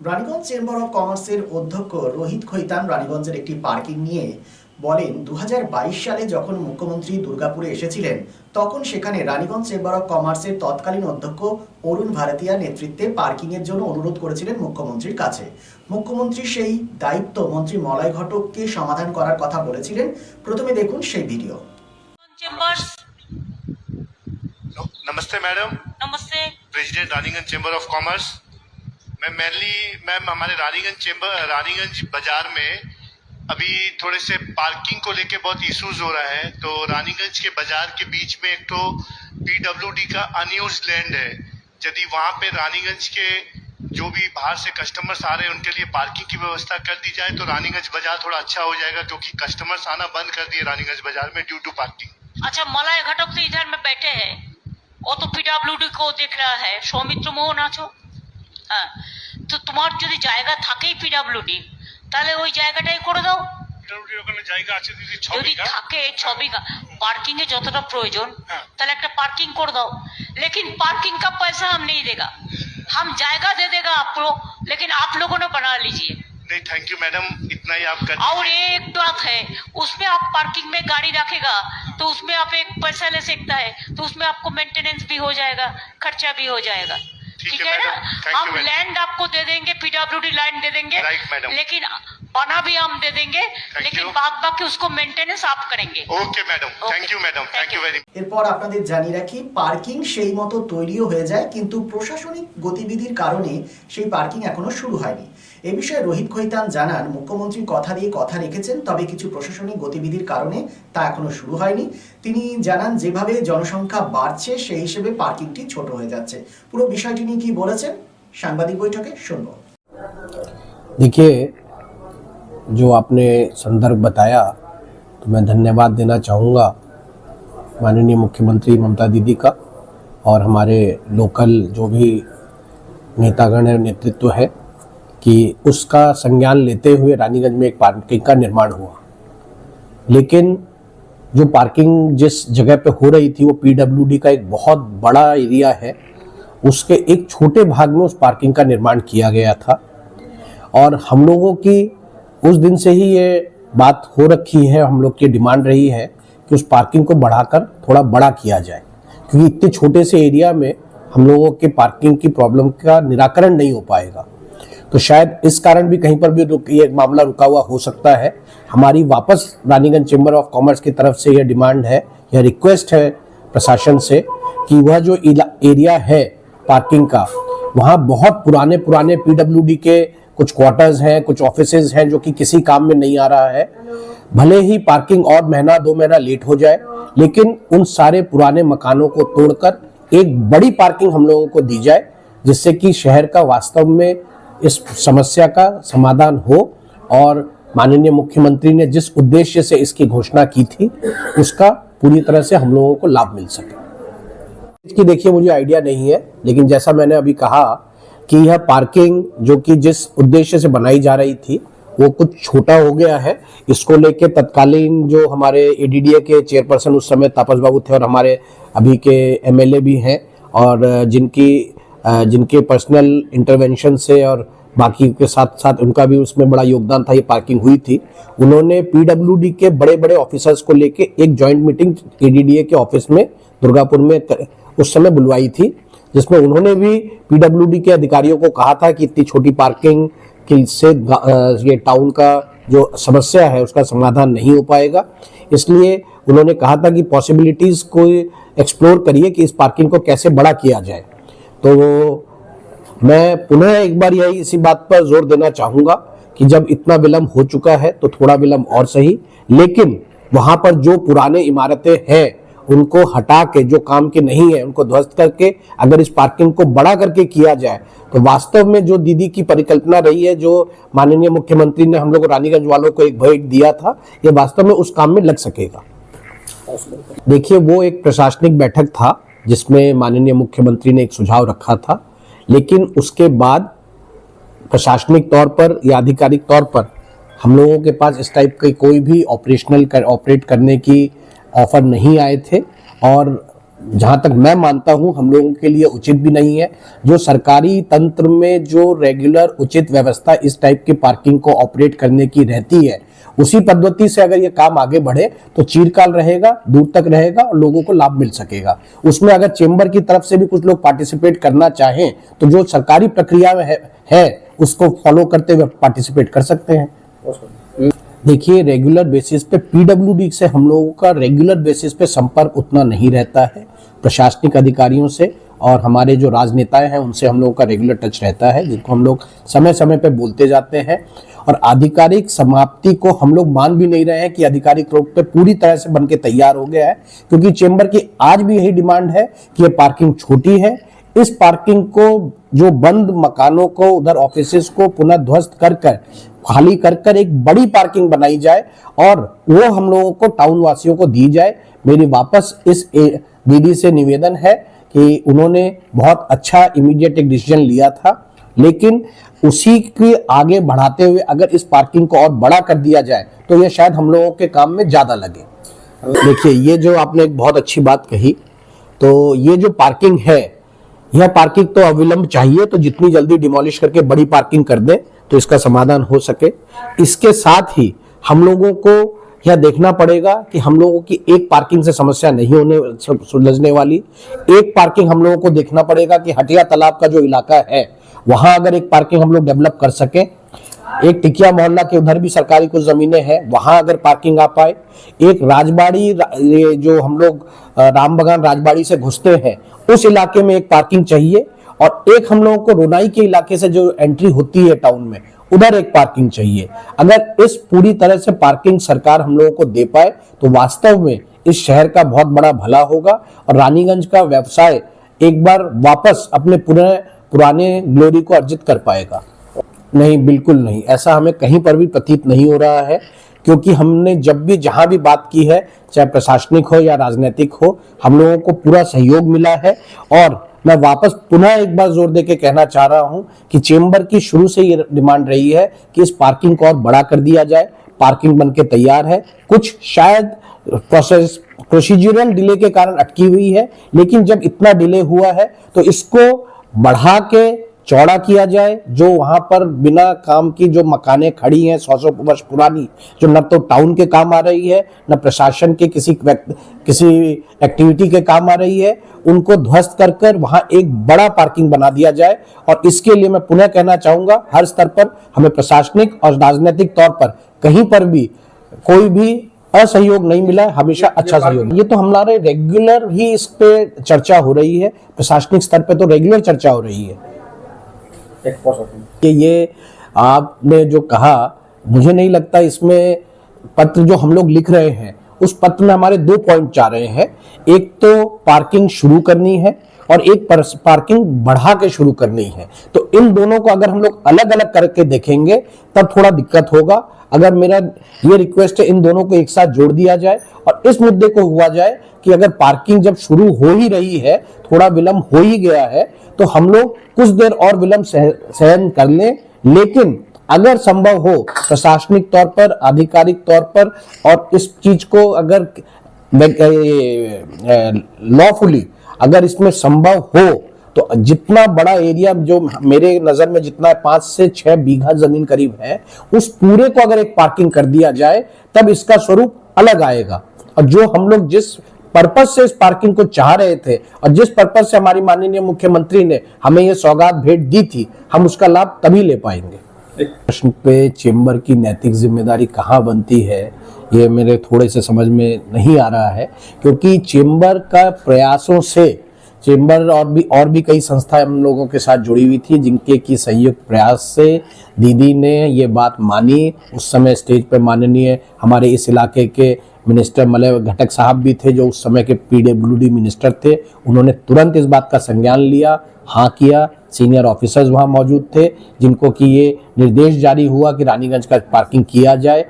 Raniganj chamber of কমার্সের অধ্যক্ষ রোহিত খৈতান রানীগঞ্জের একটি পার্কিং নিয়ে বলেন 2022 সালে যখন মুখ্যমন্ত্রী দুর্গাপুরে এসেছিলেন তখন সেখানে রানীগঞ্জ চেম্বার অফ কমার্সের তৎকালীন অধ্যক্ষ অরুণ ভারতীয়ার নেতৃত্বে পার্কিং এর জন্য অনুরোধ করেছিলেন মুখ্যমন্ত্রীর কাছে। মুখ্যমন্ত্রী সেই দায়িত্ব মন্ত্রী মলয় ঘটককে সমাধান করার কথা বলেছিলেন। প্রথমে দেখুন সেই ভিডিও। नमस्ते मैडम। नमस्ते। President Raniganj chamber of commerce. Ma'am हमारे रानीगंज बाजार में अभी थोड़े से पार्किंग को लेके बहुत इश्यूज हो रहा है। तो रानीगंज के बाजार के बीच में एक तो पीडब्ल्यूडी का अनयूज लैंड है। यदि वहां पे रानीगंज के जो भी बाहर से कस्टमर्स आ रहे हैं उनके लिए पार्किंग की व्यवस्था कर दी जाए तो रानीगंज बाजार थोड़ा अच्छा हो जाएगा, क्योंकि कस्टमर्स आना बंद कर दिए रानीगंज बाजार में ड्यू टू पार्किंग। अच्छा, मलय घटक तो इधर में बैठे हैं, वो तो पीडब्ल्यूडी को देख रहा है। सौमित्र मोहन आछो, हाँ, तो तुम्हार যদি জায়গা থাকেই পিডব্লিউডি তাহলে ওই জায়গাটাই করে দাও। পিডব্লিউডি ওখানে জায়গা আছে দিদি, 6 যদি বিঘা থাকে 6 বিঘা पार्किंग এ যতটা প্রয়োজন তাহলে একটা পার্কিং করে দাও। लेकिन पार्किंग का पैसा हम नहीं देगा, हम जायगा दे देगा आपको, लेकिन आप लोगों ने बना लीजिए। नहीं, थैंक यू मैडम, इतना ही आप कर। और एक बात है, उसमें आप पार्किंग में गाड़ी रखेगा तो उसमें आप एक पैसा ले सकता है, तो उसमें आपको मेंटेनेंस भी हो जाएगा, खर्चा भी हो जाएगा। ठीक है ना? हम लैंड आपको दे देंगे, पीडब्ल्यूडी लैंड दे देंगे, लेकिन बना भी हम दे देंगे, लेकिन बाद बाकी उसको मेंटेनेंस आप करेंगे। Okay madam, thank you madam, thank you very much. এরপর আপনাদের জানিয়ে রাখি, পার্কিং সেই মতো তৈরিও হয়ে যায়, কিন্তু প্রশাসনিক গতিবিধির কারণে সেই পার্কিং এখনো শুরু হয়নি। এ বিষয়ে রোহিত খৈতান জানান, মুখ্যমন্ত্রী কথা দিয়ে কথা রেখেছেন, তবে কিছু প্রশাসনিক গতিবিধির কারণে তা এখনো শুরু হয়নি। তিনি জানান, যেভাবে জনসংখ্যা বাড়ছে সেই হিসেবে পার্কিংটি ছোট হয়ে যাচ্ছে। পুরো বিষয়টি নিয়ে কি বলেছেন সাংবাদিক বৈঠকে শুনবো। देखिए, जो आपने संदर्भ बताया तो मैं धन्यवाद देना चाहूँगा माननीय मुख्यमंत्री ममता दीदी का और हमारे लोकल जो भी नेतागण है, नेतृत्व है, कि उसका संज्ञान लेते हुए रानीगंज में एक पार्किंग का निर्माण हुआ। लेकिन जो पार्किंग जिस जगह पे हो रही थी वो पीडब्ल्यूडी का एक बहुत बड़ा एरिया है, उसके एक छोटे भाग में उस पार्किंग का निर्माण किया गया था। और हम लोगों की उस दिन से ही ये बात हो रखी है, हम लोग की डिमांड रही है कि उस पार्किंग को बढ़ाकर थोड़ा बड़ा किया जाए, क्योंकि इतने छोटे से एरिया में हम लोगों के पार्किंग की प्रॉब्लम का निराकरण नहीं हो पाएगा। तो शायद इस कारण भी कहीं पर भी ये मामला रुका हुआ हो सकता है। हमारी वापस रानीगंज चेंबर ऑफ कॉमर्स की तरफ से यह डिमांड है, यह रिक्वेस्ट है प्रशासन से कि वह जो एरिया है पार्किंग का, वहाँ बहुत पुराने पीडब्ल्यूडी के कुछ क्वार्टर्स हैं, कुछ ऑफिसेज हैं जो कि किसी काम में नहीं आ रहा है। भले ही पार्किंग और महीना 2 महीना लेट हो जाए, लेकिन उन सारे पुराने मकानों को तोड़कर एक बड़ी पार्किंग हम लोगों को दी जाए, जिससे कि शहर का वास्तव में इस समस्या का समाधान हो और माननीय मुख्यमंत्री ने जिस उद्देश्य से इसकी घोषणा की थी उसका पूरी तरह से हम लोगों को लाभ मिल सके। इसकी देखिए मुझे आइडिया नहीं है, लेकिन जैसा मैंने अभी कहा कि यह पार्किंग जो कि जिस उद्देश्य से बनाई जा रही थी वो कुछ छोटा हो गया है। इसको लेके तत्कालीन जो हमारे एडीडीए के चेयरपर्सन उस समय तापस बाबू थे और हमारे अभी के एमएलए भी हैं, और जिनके पर्सनल इंटरवेंशन से और बाकी के साथ साथ उनका भी उसमें बड़ा योगदान था, ये पार्किंग हुई थी। उन्होंने पीडब्ल्यूडी के बड़े ऑफिसर्स को लेके एक जॉइंट मीटिंग एडीडीए के ऑफिस में दुर्गापुर में उस समय बुलवाई थी, जिसमें उन्होंने भी पीडब्ल्यूडी के अधिकारियों को कहा था कि इतनी छोटी पार्किंग से ये टाउन का जो समस्या है उसका समाधान नहीं हो पाएगा। इसलिए उन्होंने कहा था कि पॉसिबिलिटीज़ को एक्सप्लोर करिए कि इस पार्किंग को कैसे बड़ा किया जाए। तो मैं पुनः एक बार यही इसी बात पर जोर देना चाहूँगा कि जब इतना विलम्ब हो चुका है तो थोड़ा विलम्ब और सही, लेकिन वहाँ पर जो पुराने इमारतें हैं उनको हटा के, जो काम की नहीं है उनको ध्वस्त करके अगर इस पार्किंग को बड़ा करके किया जाए तो वास्तव में जो दीदी की परिकल्पना रही है, जो माननीय मुख्यमंत्री ने हम लोग रानीगंज वालों को एक भेंट दिया था, ये वास्तव में उस काम में लग सकेगा। देखिए, वो एक प्रशासनिक बैठक था जिसमें माननीय मुख्यमंत्री ने एक सुझाव रखा था, लेकिन उसके बाद प्रशासनिक तौर पर या आधिकारिक तौर पर हम लोगों के पास इस टाइप के कोई भी ऑपरेट करने की ऑफर नहीं आए थे। और जहां तक मैं मानता हूं हम लोगों के लिए उचित भी नहीं है। जो सरकारी तंत्र में जो रेगुलर उचित व्यवस्था इस टाइप की पार्किंग को ऑपरेट करने की रहती है, उसी पद्धति से अगर ये काम आगे बढ़े तो चिरकाल रहेगा, दूर तक रहेगा और लोगों को लाभ मिल सकेगा। उसमें अगर चेंबर की तरफ से भी कुछ लोग पार्टिसिपेट करना चाहें तो जो सरकारी प्रक्रिया में है उसको फॉलो करते हुए पार्टिसिपेट कर सकते हैं। देखिए, रेगुलर बेसिस पे पीडब्ल्यूडी से हम लोगों का रेगुलर बेसिस पे संपर्क उतना नहीं रहता है। प्रशासनिक अधिकारियों से और हमारे जो राजनेताएं हैं उनसे हम लोगों का रेगुलर टच रहता है, जिनको हम लोग समय समय पे बोलते जाते हैं। और आधिकारिक समाप्ति को हम लोग मान भी नहीं रहे हैं कि आधिकारिक रूप पे पूरी तरह से बनके तैयार हो गया है, क्योंकि चेंबर की आज भी यही डिमांड है कि ये पार्किंग छोटी है। इस पार्किंग को जो बंद मकानों को, उधर ऑफिसेस को पुनः ध्वस्त कर खाली कर एक बड़ी पार्किंग बनाई जाए और वो हम लोगों को, टाउन वासियों को दी जाए। मेरी वापस इस दीदी से निवेदन है कि उन्होंने बहुत अच्छा इमीडिएट एक डिसीजन लिया था, लेकिन उसी के आगे बढ़ाते हुए अगर इस पार्किंग को और बड़ा कर दिया जाए तो ये शायद हम लोगों के काम में ज्यादा लगे। देखिए, ये जो आपने एक बहुत अच्छी बात कही, तो ये जो पार्किंग है, यह पार्किंग तो अविलंब चाहिए, तो जितनी जल्दी डिमोलिश करके बड़ी पार्किंग कर दे तो इसका समाधान हो सके। इसके साथ ही हम लोगों को यह देखना पड़ेगा कि हम लोगों की एक पार्किंग से समस्या नहीं सुलझने वाली। एक पार्किंग हम लोगों को देखना पड़ेगा कि हटिया तालाब का जो इलाका है वहां अगर एक पार्किंग हम लोग डेवलप कर सके। एक टिकिया मोहल्ला के उधर भी सरकारी कुछ जमीनें हैं, वहां अगर पार्किंग आ पाए। एक राजबाड़ी, जो हम लोग रामबगान राजबाड़ी से घुसते हैं उस इलाके में एक पार्किंग चाहिए, और एक हम लोगों को रोनाई के इलाके से जो एंट्री होती है टाउन में, उधर एक पार्किंग चाहिए। अगर इस पूरी तरह से पार्किंग सरकार हम लोगों को दे पाए तो वास्तव में इस शहर का बहुत बड़ा भला होगा और रानीगंज का व्यवसाय एक बार वापस अपने पुराने ग्लोरी को अर्जित कर पाएगा। नहीं, बिल्कुल नहीं, ऐसा हमें कहीं पर भी प्रतीत नहीं हो रहा है, क्योंकि हमने जब भी जहां भी बात की है, चाहे प्रशासनिक हो या राजनीतिक हो, हम लोगों को पूरा सहयोग मिला है। और मैं वापस पुनः एक बार जोर देके कहना चाह रहा हूं कि चेंबर की शुरू से ये डिमांड रही है कि इस पार्किंग को और बड़ा कर दिया जाए। पार्किंग बनके तैयार है, कुछ शायद प्रोसीजरल डिले के कारण अटकी हुई है, लेकिन जब इतना डिले हुआ है तो इसको बढ़ा के चौड़ा किया जाए। जो वहां पर बिना काम की जो मकानें खड़ी हैं 100 वर्ष पुरानी, जो न तो टाउन के काम आ रही है न प्रशासन के किसी एक्टिविटी के काम आ रही है, उनको ध्वस्त कर वहां एक बड़ा पार्किंग बना दिया जाए। और इसके लिए मैं पुनः कहना चाहूंगा, हर स्तर पर हमें प्रशासनिक और राजनीतिक तौर पर कहीं पर भी कोई भी असहयोग नहीं मिला है, हमेशा अच्छा सहयोग। ये तो हमारे रेगुलर ही इस पे चर्चा हो रही है, प्रशासनिक स्तर पे तो रेगुलर चर्चा हो रही है। कि ये आपने जो कहा, मुझे नहीं लगता इसमें पत्र जो हम लोग लिख रहे हैं उस पत्र में हमारे 2 पॉइंट चाह रहे हैं। एक तो पार्किंग शुरू करनी है और एक पार्किंग बढ़ा के शुरू करनी है। तो इन दोनों को अगर हम लोग अलग अलग करके देखेंगे तब थोड़ा दिक्कत होगा। अगर मेरा ये रिक्वेस्ट है, इन दोनों को एक साथ जोड़ दिया जाए और इस मुद्दे को हुआ जाए कि अगर पार्किंग जब शुरू हो ही रही है, थोड़ा विलंब हो ही गया है, तो हम लोग कुछ देर और विलंब सहन कर लें, लेकिन अगर संभव हो प्रशासनिक तौर पर, आधिकारिक तौर पर, और इस चीज को अगर लॉफुली अगर इसमें संभव हो तो जितना बड़ा एरिया, जो मेरे नजर में जितना 5 से 6 बीघा जमीन करीब है, उस पूरे को अगर एक पार्किंग कर दिया जाए तब इसका स्वरूप अलग आएगा। और जो हम लोग जिस पर्पज से इस पार्किंग को चाह रहे थे और जिस पर्पज से हमारी माननीय मुख्यमंत्री ने हमें ये सौगात भेंट दी थी, हम उसका लाभ तभी ले पाएंगे। प्रश्न पे चेंबर की नैतिक जिम्मेदारी कहाँ बनती है, ये मेरे थोड़े से समझ में नहीं आ रहा है, क्योंकि चेंबर का प्रयासों से, चेंबर और भी कई संस्थाएं हम लोगों के साथ जुड़ी हुई थी, जिनके की संयुक्त प्रयास से दीदी ने ये बात मानी। उस समय स्टेज पे माननीय हमारे इस इलाके के मिनिस्टर मलय घटक साहब भी थे, जो उस समय के पीडब्ल्यूडी मिनिस्टर थे। उन्होंने तुरंत इस बात का संज्ञान लिया, हाँ किया। सीनियर ऑफिसर्स वहाँ मौजूद थे, जिनको कि ये निर्देश जारी हुआ कि रानीगंज का पार्किंग किया जाए।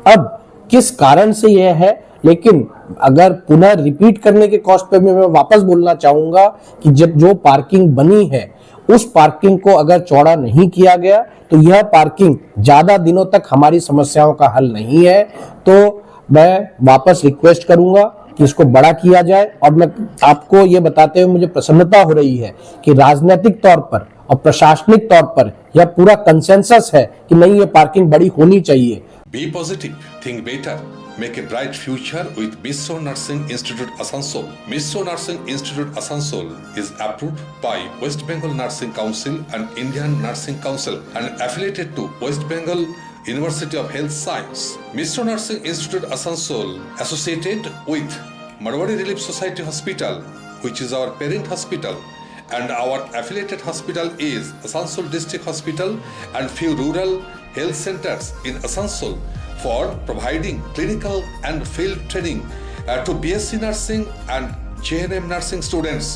अब किस कारण से यह है, लेकिन अगर पुनः रिपीट करने के कॉस्ट पे मैं वापस बोलना चाहूंगा कि जब जो पार्किंग बनी है उस पार्किंग को अगर चौड़ा नहीं किया गया तो यह पार्किंग ज्यादा दिनों तक हमारी समस्याओं का हल नहीं है। तो मैं वापस रिक्वेस्ट करूंगा कि इसको बड़ा किया जाए। और मैं आपको ये बताते हुए मुझे प्रसन्नता हो रही है कि राजनीतिक तौर पर और प्रशासनिक तौर पर यह पूरा कंसेंसस है कि नहीं, ये पार्किंग बड़ी होनी चाहिए। Be positive, think better, make a bright future with Mishra Nursing Institute Asansol. Mishra Nursing Institute Asansol is approved by West Bengal Nursing Council and Indian Nursing Council and affiliated to West Bengal University of Health Science. Mishra Nursing Institute Asansol associated with Marwari Relief Society Hospital, which is our parent hospital, and our affiliated hospital is Asansol District Hospital and few rural health centers in Asansol for providing clinical and field training to BSc Nursing and JNM Nursing students.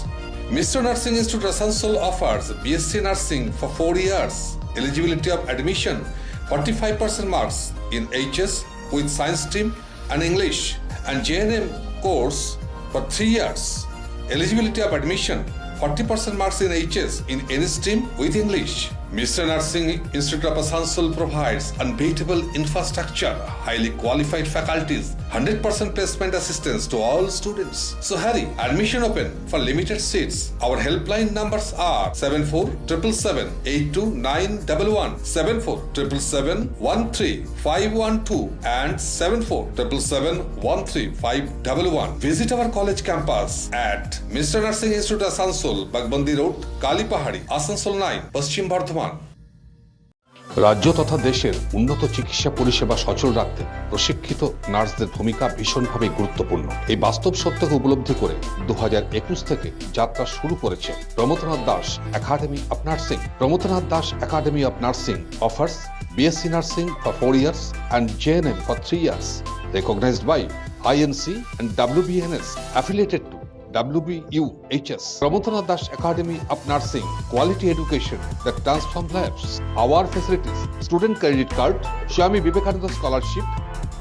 Mishra Nursing Institute Asansol offers BSc Nursing for 4 years. Eligibility of admission 45% marks in HS with science stream and English, and JNM course for 3 years. Eligibility of admission 40% marks in HS in any stream with English. Mishra Nursing Institute of Asansol provides unbeatable infrastructure, highly qualified faculties, 100% placement assistance to all students. So hurry, admission open for limited seats. Our helpline numbers are 7477782911, 7477713512 and 7477135111. Visit our college campus at Mishra Nursing Institute Asansol, Bagbandi Road, Kali Pahari, Asansol 9, Paschim Bardhaman. রাজ্য তথা দেশের উন্নত চিকিৎসা পরিষেবা সচল রাখতে প্রশিক্ষিত নার্সদের ভূমিকা ভীষণভাবে গুরুত্বপূর্ণ। এই বাস্তব সত্যকে উপলব্ধি করে 2021 থেকে যাত্রা শুরু করেছে Pramathanath Das academy of nursing. Pramathanath Das academy of nursing offers BSc Nursing for 4 years and JNM for 3 years, recognized by INC and WBNS, affiliated to WBUHS. Prabodhanath Das Academy of Nursing, quality education that transforms lives. Our facilities: student credit card, Swami Vivekananda scholarship,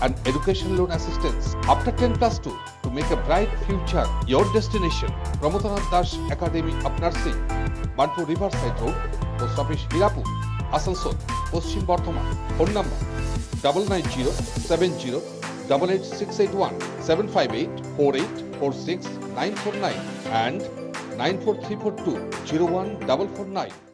and education loan assistance. After 10+2, to make a bright future your destination. Prabodhanath Das Academy of Nursing, Banpur Riverside Road, Post Office Hirapur, Asansol, Paschim Bardhaman. Phone number 9907088681, 7584846 949 and 94342 01449.